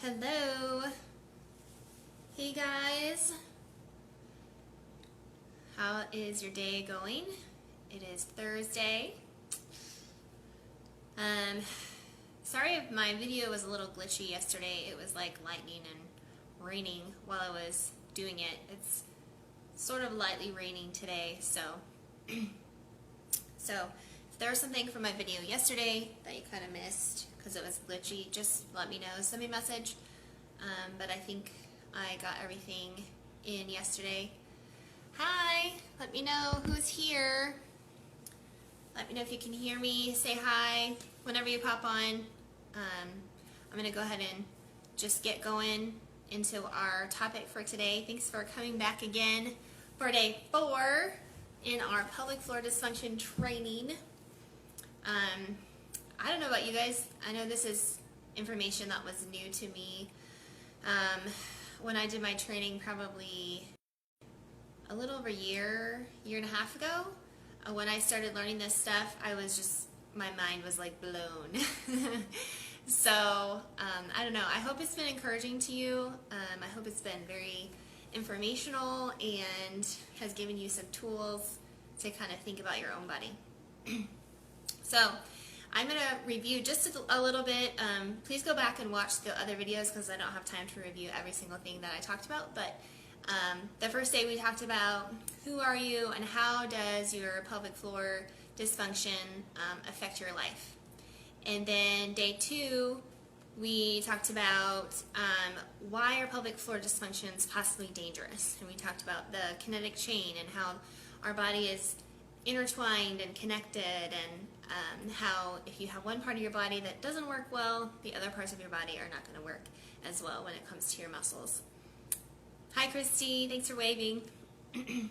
Hello. Hey guys. How is your day going? It is Thursday. Sorry if my video was a little glitchy yesterday. It was like lightning and raining while I was doing it. It's sort of lightly raining today, so if there was something from my video yesterday that you kind of missed because it was glitchy, just let me know. Send me a message. But I think I got everything in yesterday. Hi! Let me know who's here. Let me know if you can hear me. Say hi whenever you pop on. I'm going to go ahead and just get going into our topic for today. Thanks for coming back again for day 4 in our pelvic floor dysfunction training. I don't know about you guys. I know this is information that was new to me when I did my training probably a little over a year and a half ago. When I started learning this stuff, my mind was like blown. So, I don't know. I hope it's been encouraging to you. I hope it's been very informational and has given you some tools to kind of think about your own body. So, I'm going to review just a little bit. Please go back and watch the other videos because I don't have time to review every single thing that I talked about. But the first day we talked about who are you and how does your pelvic floor dysfunction affect your life. And then day 2, we talked about why are pelvic floor dysfunctions possibly dangerous. And we talked about the kinetic chain and how our body is intertwined and connected, and how if you have one part of your body that doesn't work well, the other parts of your body are not going to work as well when it comes to your muscles. Hi Christy, thanks for waving. And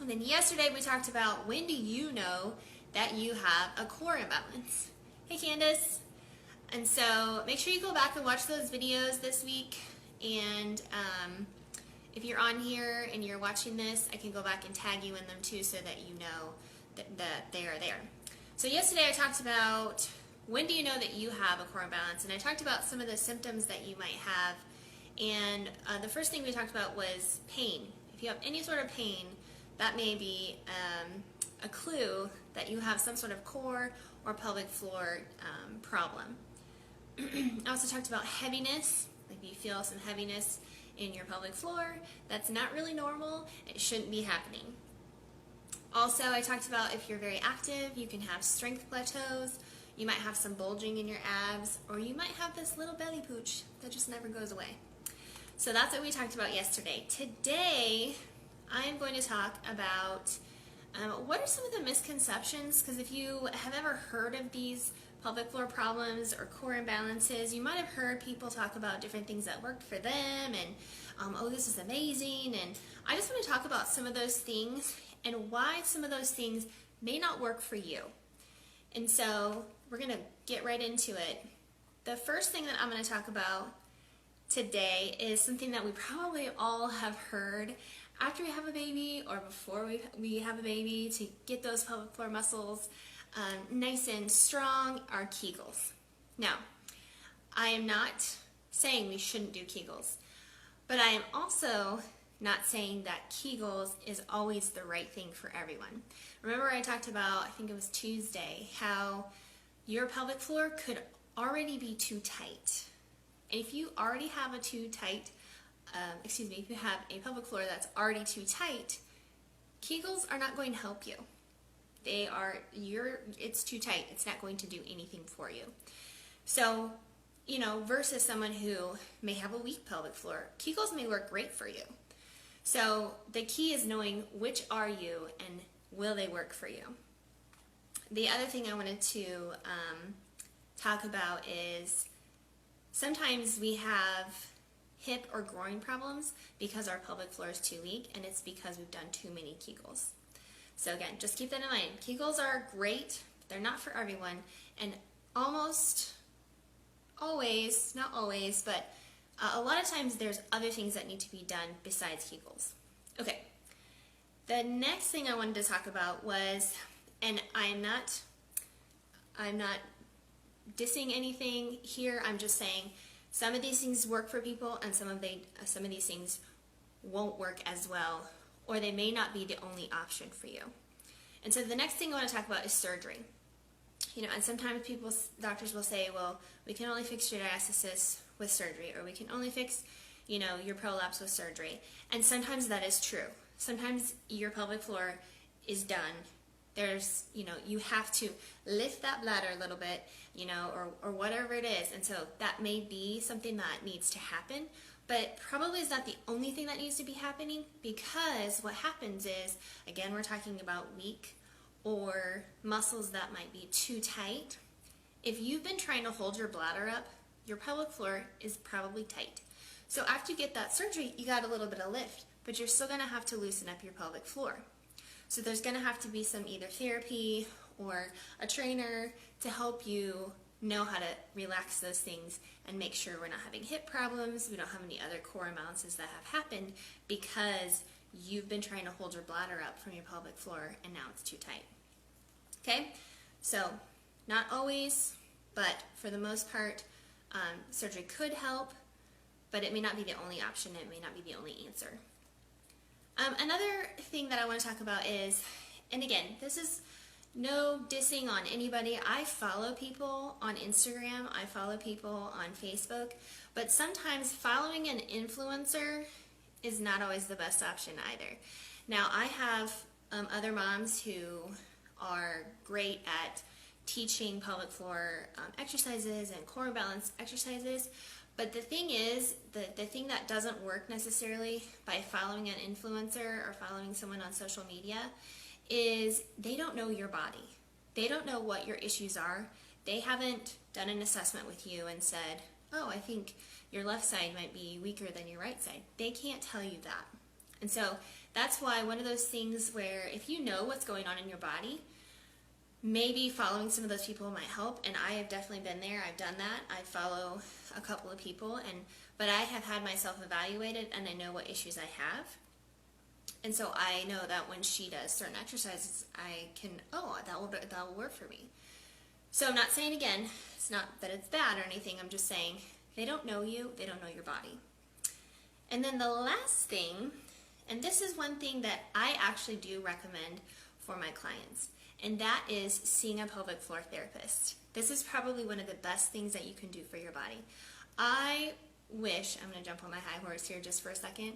then yesterday we talked about when do you know that you have a core imbalance. Hey Candace. And so make sure you go back and watch those videos this week, and if you're on here and you're watching this, I can go back and tag you in them too so that you know that they are there. So yesterday I talked about when do you know that you have a core imbalance, and I talked about some of the symptoms that you might have. And the first thing we talked about was pain. If you have any sort of pain, that may be a clue that you have some sort of core or pelvic floor problem. I also talked about heaviness. Like if you feel some heaviness in your pelvic floor, that's not really normal. It shouldn't be happening. Also, I talked about if you're very active, you can have strength plateaus. You might have some bulging in your abs, or you might have this little belly pooch that just never goes away. So that's what we talked about yesterday. Today, I am going to talk about what are some of the misconceptions, because if you have ever heard of these pelvic floor problems or core imbalances, you might have heard people talk about different things that worked for them, and oh, this is amazing, and I just want to talk about some of those things and why some of those things may not work for you. And so we're going to get right into it. The first thing that I'm going to talk about today is something that we probably all have heard after we have a baby or before we have a baby to get those pelvic floor muscles nice and strong, are Kegels. Now, I am not saying we shouldn't do Kegels, but I am also not saying that Kegels is always the right thing for everyone. Remember I talked about, I think it was Tuesday, how your pelvic floor could already be too tight. And if you already have if you have a pelvic floor that's already too tight, Kegels are not going to help you. It's too tight. It's not going to do anything for you. So, versus someone who may have a weak pelvic floor, Kegels may work great for you. So the key is knowing which are you and will they work for you. The other thing I wanted to talk about is sometimes we have hip or groin problems because our pelvic floor is too weak, and it's because we've done too many Kegels. So again, just keep that in mind. Kegels are great, but they're not for everyone, and almost always, not always, but a lot of times there's other things that need to be done besides Kegels. Okay, the next thing I wanted to talk about was, and I'm not dissing anything here, I'm just saying Some of these things work for people, and some of these things won't work as well, or they may not be the only option for you. And so the next thing I want to talk about is surgery. And sometimes doctors will say, well, we can only fix your diastasis with surgery, or we can only fix, your prolapse with surgery. And sometimes that is true. Sometimes your pelvic floor is done. There's, you have to lift that bladder a little bit, or whatever it is. And so that may be something that needs to happen, but probably is not the only thing that needs to be happening, because what happens is, again, we're talking about weak or muscles that might be too tight. If you've been trying to hold your bladder up, your pelvic floor is probably tight. So after you get that surgery, you got a little bit of lift, but you're still going to have to loosen up your pelvic floor. So there's going to have to be some either therapy or a trainer to help you know how to relax those things and make sure we're not having hip problems, we don't have any other core imbalances that have happened because you've been trying to hold your bladder up from your pelvic floor and now it's too tight. Okay, so not always, but for the most part, surgery could help, but it may not be the only option, it may not be the only answer. Another thing that I want to talk about is, and again, this is no dissing on anybody. I follow people on Instagram, I follow people on Facebook, but sometimes following an influencer is not always the best option either. Now, I have other moms who are great at teaching pelvic floor exercises and core balance exercises, but the thing is, the thing that doesn't work necessarily by following an influencer or following someone on social media is they don't know your body. They don't know what your issues are. They haven't done an assessment with you and said, oh, I think your left side might be weaker than your right side. They can't tell you that. And so that's why one of those things where if you know what's going on in your body, maybe following some of those people might help. And I have definitely been there. I've done that. I follow a couple of people, but I have had myself evaluated and I know what issues I have. And so I know that when she does certain exercises, I can, that will work for me. So I'm not saying, again, it's not that it's bad or anything. I'm just saying they don't know you. They don't know your body. And then the last thing, and this is one thing that I actually do recommend for my clients, and that is seeing a pelvic floor therapist. This is probably one of the best things that you can do for your body. I wish, I'm going to jump on my high horse here just for a second,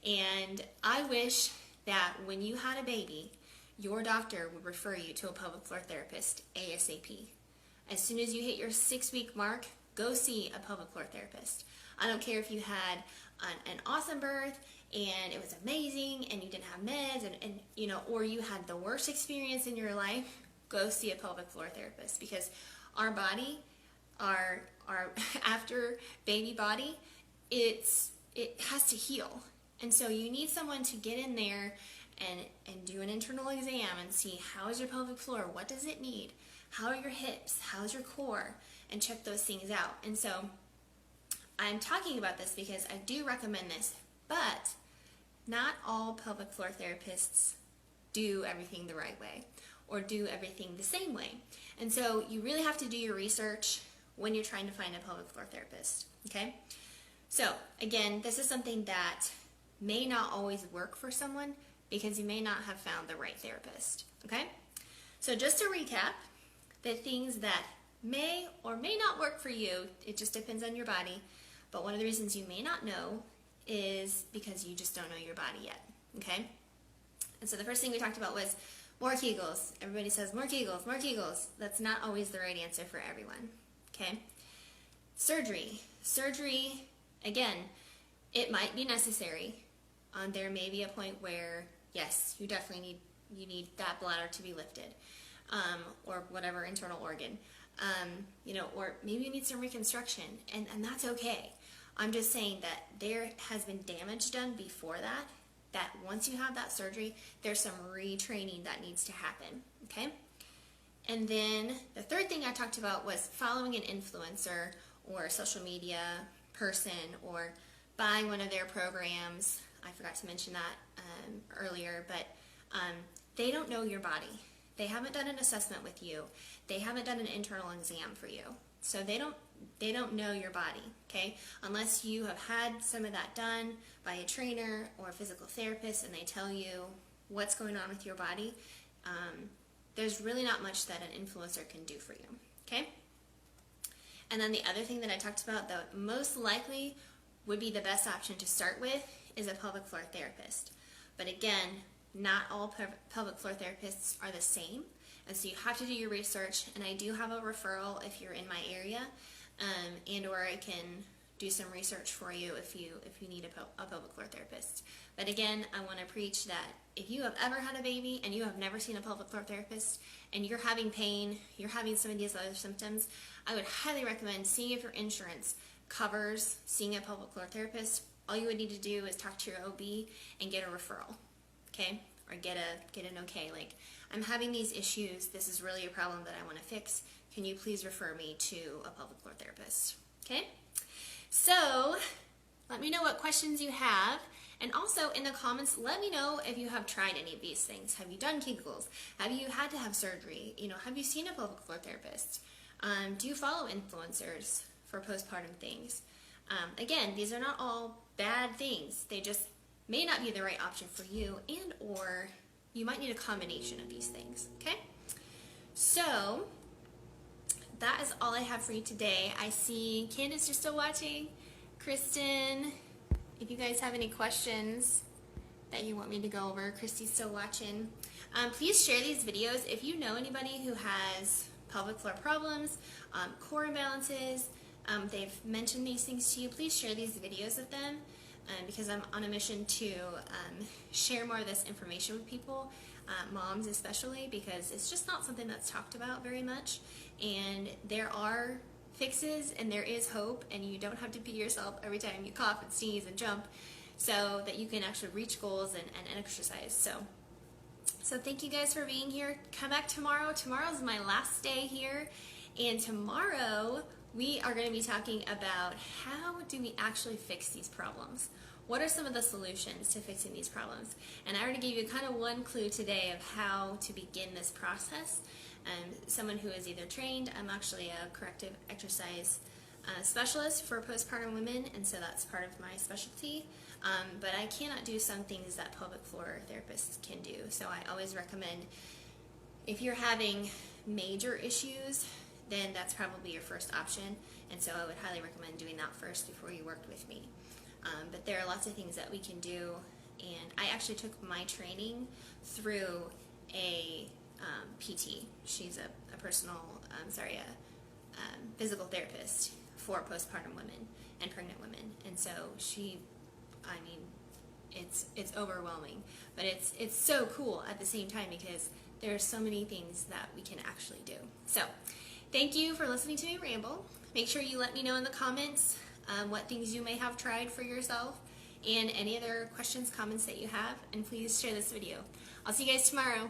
and I wish that when you had a baby, your doctor would refer you to a pelvic floor therapist ASAP. As soon as you hit your 6-week mark, go see a pelvic floor therapist. I don't care if you had an awesome birth and it was amazing and you didn't have meds and or you had the worst experience in your life, go see a pelvic floor therapist, because our body, our after baby body, it has to heal. And so you need someone to get in there and do an internal exam and see how is your pelvic floor, what does it need, how are your hips, how's your core, and check those things out. And so I'm talking about this because I do recommend this, but not all pelvic floor therapists do everything the right way or do everything the same way. And so you really have to do your research when you're trying to find a pelvic floor therapist, okay? So again, this is something that may not always work for someone because you may not have found the right therapist, okay? So just to recap, the things that may or may not work for you, it just depends on your body, but one of the reasons you may not know is because you just don't know your body yet, okay? And so the first thing we talked about was more Kegels. Everybody says more Kegels, more Kegels. That's not always the right answer for everyone, okay? Surgery. Surgery, again, it might be necessary. There may be a point where, yes, you definitely need that bladder to be lifted, or whatever internal organ, or maybe you need some reconstruction, and that's okay. I'm just saying that there has been damage done before that once you have that surgery, there's some retraining that needs to happen, okay? And then the third thing I talked about was following an influencer or a social media person or buying one of their programs. I forgot to mention that earlier, but they don't know your body. They haven't done an assessment with you. They haven't done an internal exam for you. So they don't they don't know your body, okay? Unless you have had some of that done by a trainer or a physical therapist and they tell you what's going on with your body, there's really not much that an influencer can do for you, okay? And then the other thing that I talked about that most likely would be the best option to start with is a pelvic floor therapist. But again, not all pelvic floor therapists are the same, and so you have to do your research, and I do have a referral if you're in my area, and or I can do some research for you if you need a pelvic floor therapist. But again, I want to preach that if you have ever had a baby and you have never seen a pelvic floor therapist and you're having pain, you're having some of these other symptoms, I would highly recommend seeing if your insurance covers seeing a pelvic floor therapist. All you would need to do is talk to your OB and get a referral, okay? Or get an okay, like, I'm having these issues, this is really a problem that I want to fix, can you please refer me to a pelvic floor therapist, okay? So, let me know what questions you have, and also in the comments, let me know if you have tried any of these things. Have you done Kegels? Have you had to have surgery? You know, have you seen a pelvic floor therapist? Do you follow influencers for postpartum things? Again, these are not all bad things. They just may not be the right option for you, and or you might need a combination of these things, okay? So, that is all I have for you today. I see Candace, you're still watching. Kristen, if you guys have any questions that you want me to go over, Christy's still watching. Please share these videos. If you know anybody who has pelvic floor problems, core imbalances, they've mentioned these things to you, please share these videos with them, because I'm on a mission to share more of this information with people, moms especially, because it's just not something that's talked about very much, and there are fixes and there is hope, and you don't have to pee yourself every time you cough and sneeze and jump, so that you can actually reach goals and exercise. So thank you guys for being here. Come back tomorrow. Tomorrow's my last day here, and tomorrow we are going to be talking about how do we actually fix these problems. What are some of the solutions to fixing these problems? And I already gave you kind of one clue today of how to begin this process. Someone who is either trained, I'm actually a corrective exercise specialist for postpartum women, and so that's part of my specialty. But I cannot do some things that pelvic floor therapists can do. So I always recommend, if you're having major issues, then that's probably your first option, and so I would highly recommend doing that first before you worked with me. But there are lots of things that we can do, and I actually took my training through a PT. She's a personal, physical therapist for postpartum women and pregnant women, and so it's overwhelming, but it's so cool at the same time because there are so many things that we can actually do. So, thank you for listening to me ramble. Make sure you let me know in the comments what things you may have tried for yourself and any other questions, comments that you have, and please share this video. I'll see you guys tomorrow.